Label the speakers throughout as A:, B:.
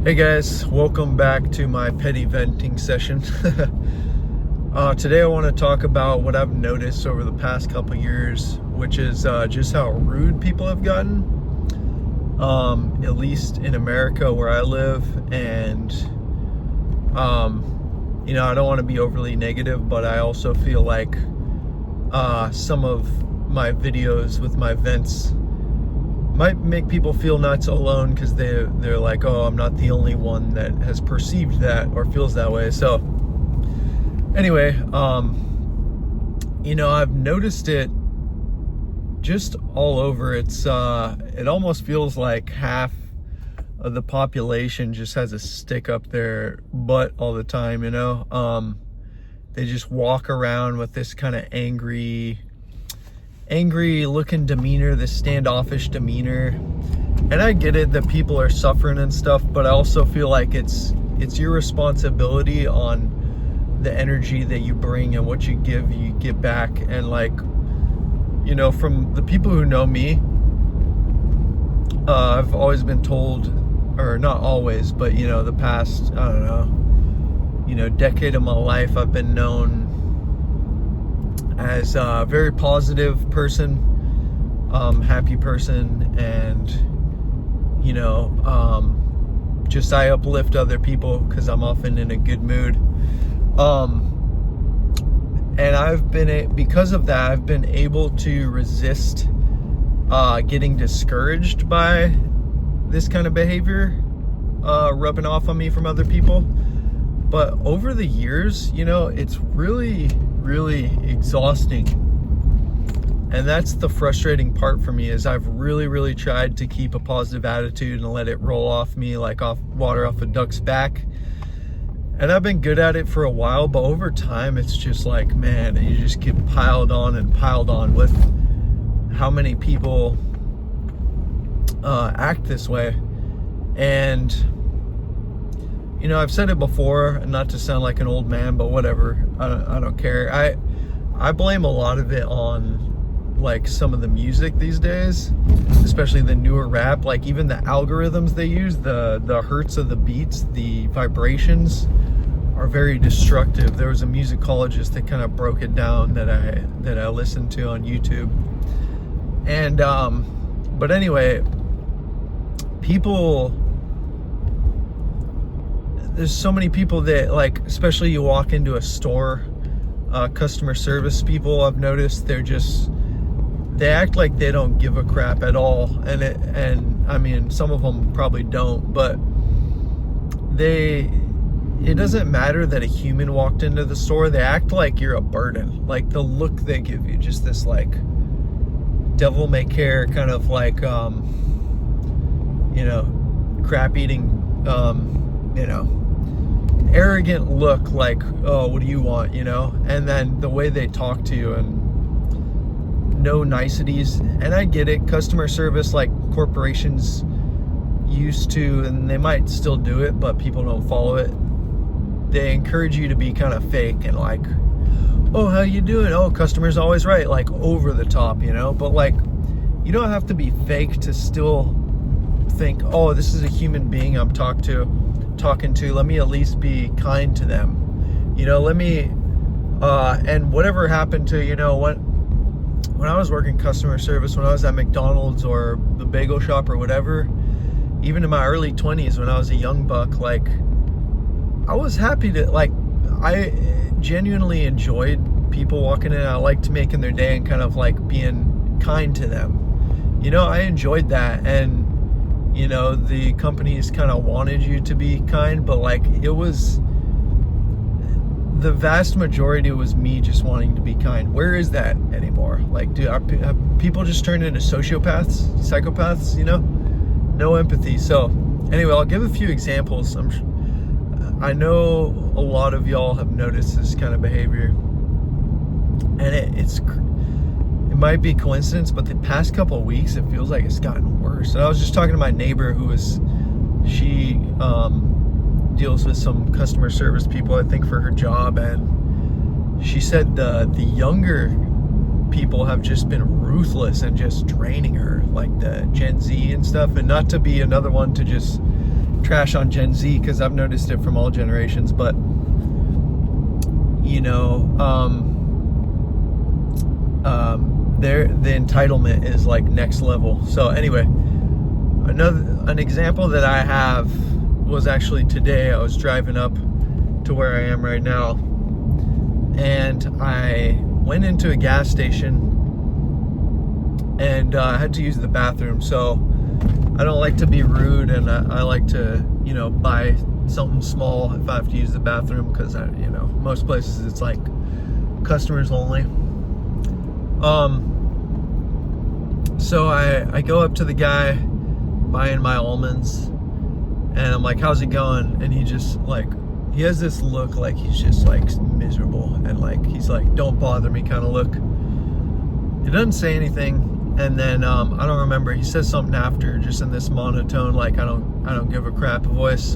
A: Hey guys, welcome back to my petty venting session. Today I want to talk about what I've noticed over the past couple years, which is just how rude people have gotten, at least in America where I live. And I don't want to be overly negative, but I also feel like some of my videos with my vents might make people feel not so alone, because they're like, oh, I'm not the only one that has perceived that or feels that way. So anyway, I've noticed it just all over. It almost feels like half of the population just has a stick up their butt all the time. They just walk around with this kind of angry looking demeanor, this standoffish demeanor. And I get it that people are suffering and stuff, but I also feel like it's your responsibility on the energy that you bring, and what you give, you get back. And from the people who know me, I've always been told, or not always, but the past, I don't know, decade of my life, I've been known as a very positive person, happy person, and just I uplift other people because I'm often in a good mood. And because of that, I've been able to resist getting discouraged by this kind of behavior rubbing off on me from other people. But over the years, it's really exhausting. And that's the frustrating part for me, is I've really tried to keep a positive attitude and let it roll off me like water off a duck's back. And I've been good at it for a while, but over time it's just like, man, you just get piled on with how many people act this way. And I've said it before, not to sound like an old man, but whatever, I don't care. I blame a lot of it on like some of the music these days, especially the newer rap. Like even the algorithms they use, the hertz of the beats, the vibrations are very destructive. There was a musicologist that kind of broke it down that I listened to on YouTube. And but anyway, there's so many people that, like, especially you walk into a store, customer service people, I've noticed they act like they don't give a crap at all. And I mean, some of them probably don't, but it doesn't matter that a human walked into the store. They act like you're a burden. Like the look they give you, just this like devil may care kind of like, crap eating, arrogant look, like, oh, what do you want, and then the way they talk to you, and no niceties. And I get it, customer service, like corporations used to, and they might still do it, but people don't follow it. They encourage you to be kind of fake and like, oh, how you doing? Oh, customer's always right, like over the top, but like, you don't have to be fake to still think, oh, this is a human being I'm talking to, let me at least be kind to them, let me and whatever happened to, when I was working customer service, when I was at McDonald's or the bagel shop or whatever, even in my early 20s when I was a young buck, like I was happy to, like, I genuinely enjoyed people walking in. I liked making their day and kind of like being kind to them, I enjoyed that. And the companies kind of wanted you to be kind, but like it was, the vast majority was me just wanting to be kind. Where is that anymore? Like, have people just turned into sociopaths, psychopaths, no empathy. So anyway, I'll give a few examples. I know a lot of y'all have noticed this kind of behavior, and it might be coincidence, but the past couple of weeks, it feels like it's gotten worse. And I was just talking to my neighbor she deals with some customer service people, I think, for her job. And she said the younger people have just been ruthless and just draining her, like the Gen Z and stuff. And not to be another one to just trash on Gen Z because I've noticed it from all generations, but you know, the entitlement is like next level. So anyway, an example that I have was actually today. I was driving up to where I am right now, and I went into a gas station, and I had to use the bathroom. So I don't like to be rude, and I like to, you know, buy something small if I have to use the bathroom, because you know, most places it's like customers only. So I go up to the guy buying my almonds, and I'm like, how's it going? And he just like, he has this look like he's just like miserable, and like he's like, don't bother me kind of look. He doesn't say anything, and then I don't remember, he says something after, just in this monotone, like I don't give a crap voice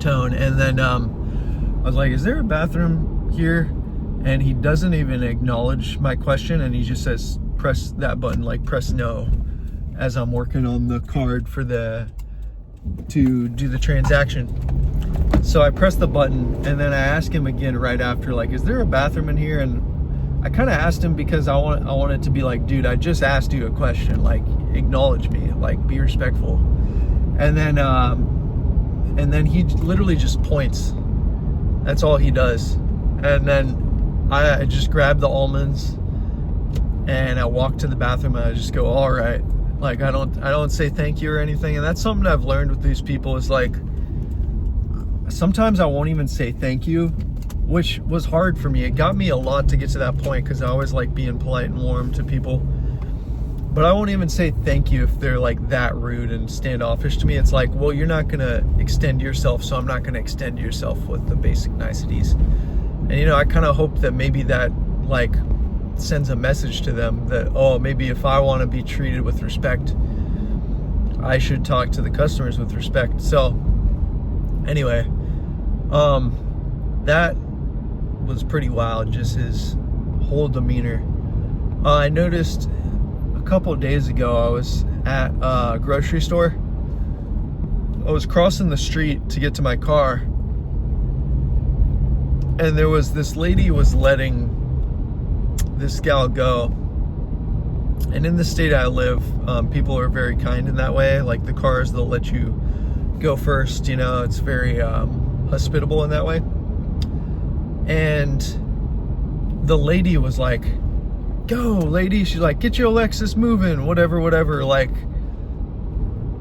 A: tone. And then I was like, is there a bathroom here? And he doesn't even acknowledge my question, and he just says, press that button, like press no, as I'm working on the card for to do the transaction. So I press the button, and then I ask him again right after, like, is there a bathroom in here? And I kind of asked him because I wanted to be like, dude, I just asked you a question, like acknowledge me, like be respectful. And then he literally just points. That's all he does. And then I just grab the almonds, and I walk to the bathroom, and I just go, all right. Like I don't say thank you or anything. And that's something I've learned with these people, is like, sometimes I won't even say thank you, which was hard for me. It got me a lot to get to that point, because I always like being polite and warm to people. But I won't even say thank you if they're like that rude and standoffish to me. It's like, well, you're not gonna extend yourself, so I'm not gonna extend yourself with the basic niceties. And you know, I kind of hope that maybe that like sends a message to them that, oh, maybe if I want to be treated with respect, I should talk to the customers with respect. So anyway, that was pretty wild, just his whole demeanor. I noticed a couple of days ago, I was at a grocery store. I was crossing the street to get to my car, and there was this lady who was letting this gal go. And in the state I live, people are very kind in that way. Like the cars, they'll let you go first, you know, it's very hospitable in that way. And the lady was like, go lady, she's like, get your Lexus moving, whatever, like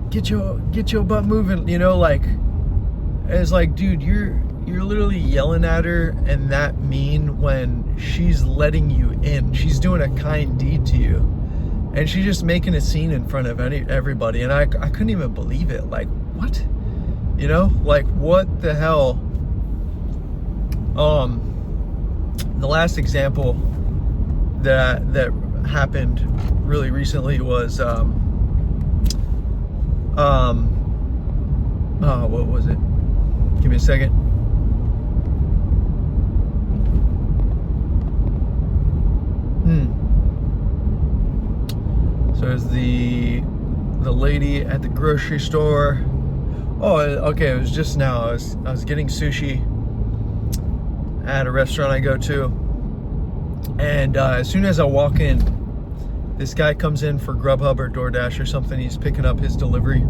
A: get your butt moving, you know, like, it's like, dude, you're literally yelling at her and that mean when she's letting you in. She's doing a kind deed to you, and she's just making a scene in front of everybody. And I couldn't even believe it. Like, what? You know, like, what the hell? The last example that happened really recently was what was it? Give me a second. So there's the lady at the grocery store. Oh, okay, it was just now. I was getting sushi at a restaurant I go to, and as soon as I walk in, this guy comes in for Grubhub or DoorDash or something. He's picking up his delivery,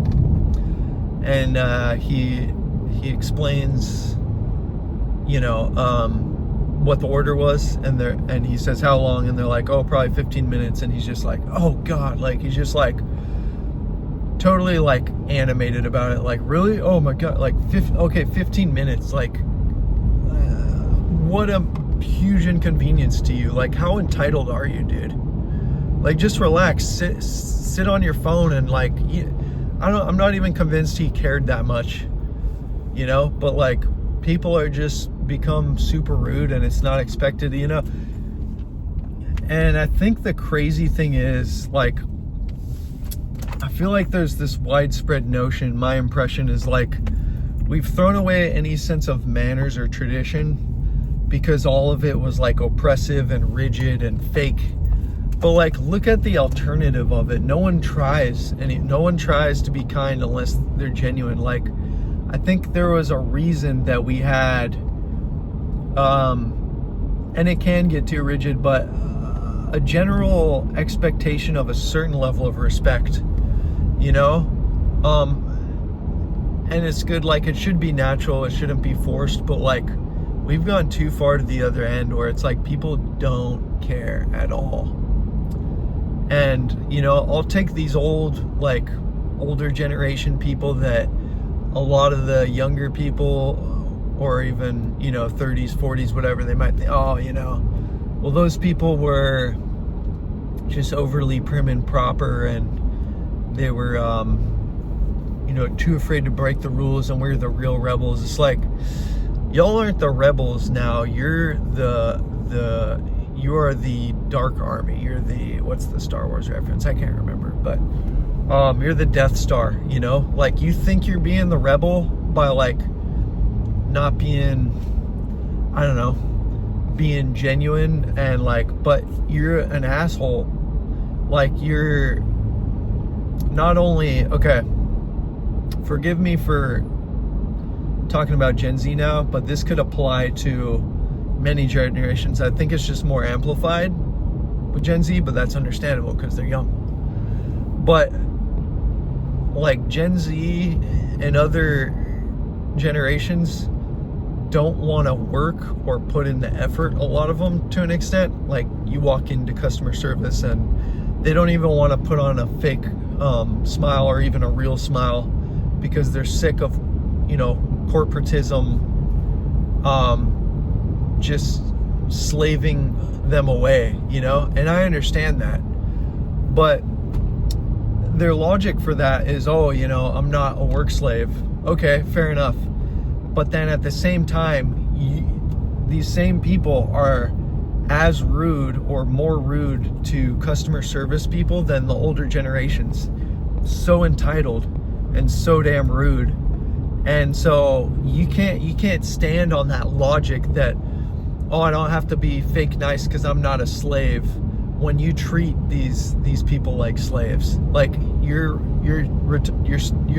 A: and he explains, you know, what the order was, and he says how long, and they're like, oh, probably 15 minutes, and he's just like, oh god, like he's just like totally like animated about it, like, really, oh my god, like 15 minutes, like what a huge inconvenience to you. Like, how entitled are you, dude? Like, just relax, sit on your phone, and like, I'm not even convinced he cared that much, you know, but like, people are just become super rude, and it's not expected, you know. And I think the crazy thing is, like, I feel like there's this widespread notion, my impression is like, we've thrown away any sense of manners or tradition because all of it was like oppressive and rigid and fake. But like, look at the alternative of it. No one tries to be kind unless they're genuine. Like, I think there was a reason that we had, and it can get too rigid, but a general expectation of a certain level of respect, you know? And it's good, like, it should be natural, it shouldn't be forced, but like, we've gone too far to the other end where it's like people don't care at all. And, you know, I'll take these older generation people that a lot of the younger people, or even, you know, 30s, 40s, whatever, they might think, oh, you know, well, those people were just overly prim and proper, and they were, you know, too afraid to break the rules, and we're the real rebels. It's like, y'all aren't the rebels now. You're you are the Dark Army. You're the, what's the Star Wars reference? I can't remember, but you're the Death Star, you know? Like, you think you're being the rebel by like not being, I don't know, being genuine, and like, but you're an asshole. Like, you're not only, okay, forgive me for talking about Gen Z now, but this could apply to many generations. I think it's just more amplified with Gen Z, but that's understandable because they're young. But like, Gen Z and other generations don't want to work or put in the effort, a lot of them, to an extent. Like, you walk into customer service and they don't even want to put on a fake smile or even a real smile, because they're sick of, you know, corporatism just slaving them away, you know? And I understand that, but their logic for that is, oh, you know, I'm not a work slave. Okay, fair enough. But then at the same time, these same people are as rude or more rude to customer service people than the older generations. So entitled and so damn rude. And so you can't stand on that logic that, oh, I don't have to be fake nice because I'm not a slave, when you treat these people like slaves. Like, you're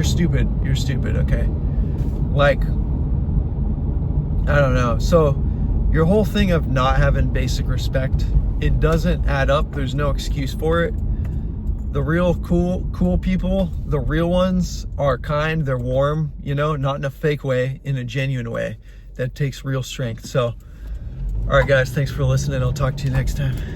A: stupid. You're stupid, okay? Like, I don't know. So your whole thing of not having basic respect, it doesn't add up. There's no excuse for it. The real cool people, the real ones, are kind, they're warm, you know, not in a fake way, in a genuine way that takes real strength. So, all right, guys, thanks for listening. I'll talk to you next time.